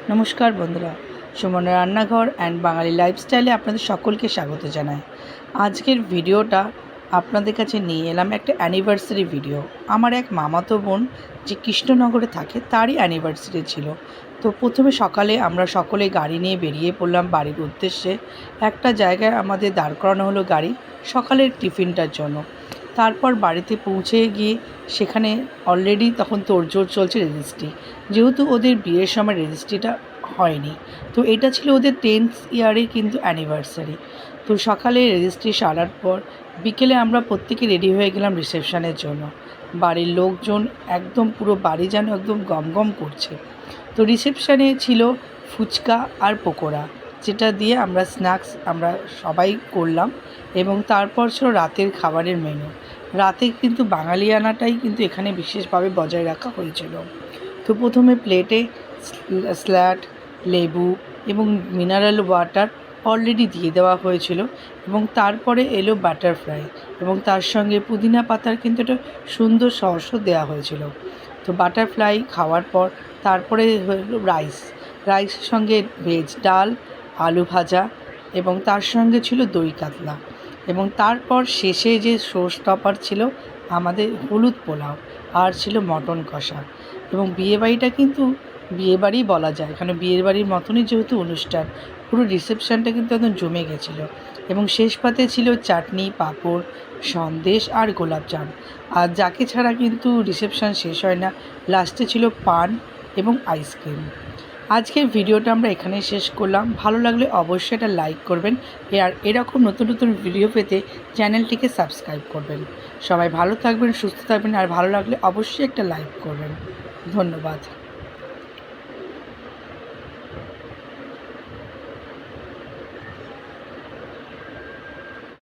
নমস্কার বন্ধুরা, সুমনের রান্নাঘর অ্যান্ড বাঙালি লাইফস্টাইলে আপনাদের সকলকে স্বাগত জানাই। আজকের ভিডিওটা আপনাদের কাছে নিয়ে এলাম একটা অ্যানিভার্সারি ভিডিও। আমার এক মামাতো বোন যে কৃষ্ণনগরে থাকে তারই অ্যানিভার্সারি ছিল। তো প্রথমে সকালে আমরা সকলে গাড়ি নিয়ে বেরিয়ে পড়লাম বাড়ির উদ্দেশ্যে। একটা জায়গায় আমাদের দাঁড় করানো হলো গাড়ি সকালের টিফিনটার জন্য। তারপর বাড়িতে পৌঁছে গিয়ে সেখানে অলরেডি তখন তোড়জোড় চলছে রেজিস্ট্রি, যেহেতু ওদের বিয়ের সময় রেজিস্ট্রিটা হয়নি। তো এটা ছিল ওদের 10th ইয়ারের কিন্তু অ্যানিভার্সারি। তো সকালে রেজিস্ট্রি সারার পর বিকেলে আমরা প্রত্যেকে রেডি হয়ে গেলাম রিসেপশনের জন্য। বাড়ির লোকজন একদম পুরো বাড়ি যেন একদম গমগম করছে। তো রিসেপশনে ছিল ফুচকা আর পকোড়া, যেটা দিয়ে আমরা স্ন্যাক্স আমরা সবাই করলাম। এবং তারপর ছিল রাতের খাবারের মেনু। রাতে কিন্তু বাঙালিয়ানাটাই কিন্তু এখানে বিশেষভাবে বজায় রাখা হয়েছিল। তো প্রথমে প্লেটে স্যালাড, লেবু এবং মিনারেল ওয়াটার অলরেডি দিয়ে দেওয়া হয়েছিল, এবং তারপরে এলো বাটারফ্লাই এবং তার সঙ্গে পুদিনা পাতার কিন্তু একটা সুন্দর সসও দেওয়া হয়েছিল। তো বাটারফ্লাই খাওয়ার পর তারপরে হলো রাইসের সঙ্গে ভেজ ডাল, আলু ভাজা এবং তার সঙ্গে ছিল দই কাতলা। এবং তারপর শেষে যে শো স্টপার ছিল আমাদের হলুদ পোলাও আর ছিল মটন কষা। এবং বিয়েবাড়িটা কিন্তু বিয়েবাড়ি বলা যায়, এখানে বিয়েবাড়ির মতনই যেহেতু অনুষ্ঠান, পুরো রিসেপশানটা কিন্তু একদম জমে গেছিলো। এবং শেষ পাতে ছিল চাটনি, পাঁপড়, সন্দেশ আর গোলাপজাম। আর যাকে ছাড়া কিন্তু রিসেপশান শেষ হয় না, লাস্টে ছিল পান এবং আইসক্রিম। আজকের ভিডিওটা আমরা এখানেই শেষ করলাম। ভালো লাগলে অবশ্যই এটা লাইক করবেন, আর এরকম নতুন নতুন ভিডিও পেতে চ্যানেলটিকে সাবস্ক্রাইব করবেন। সবাই ভালো থাকবেন, সুস্থ থাকবেন, আর ভালো লাগলে অবশ্যই একটা লাইক করবেন। ধন্যবাদ।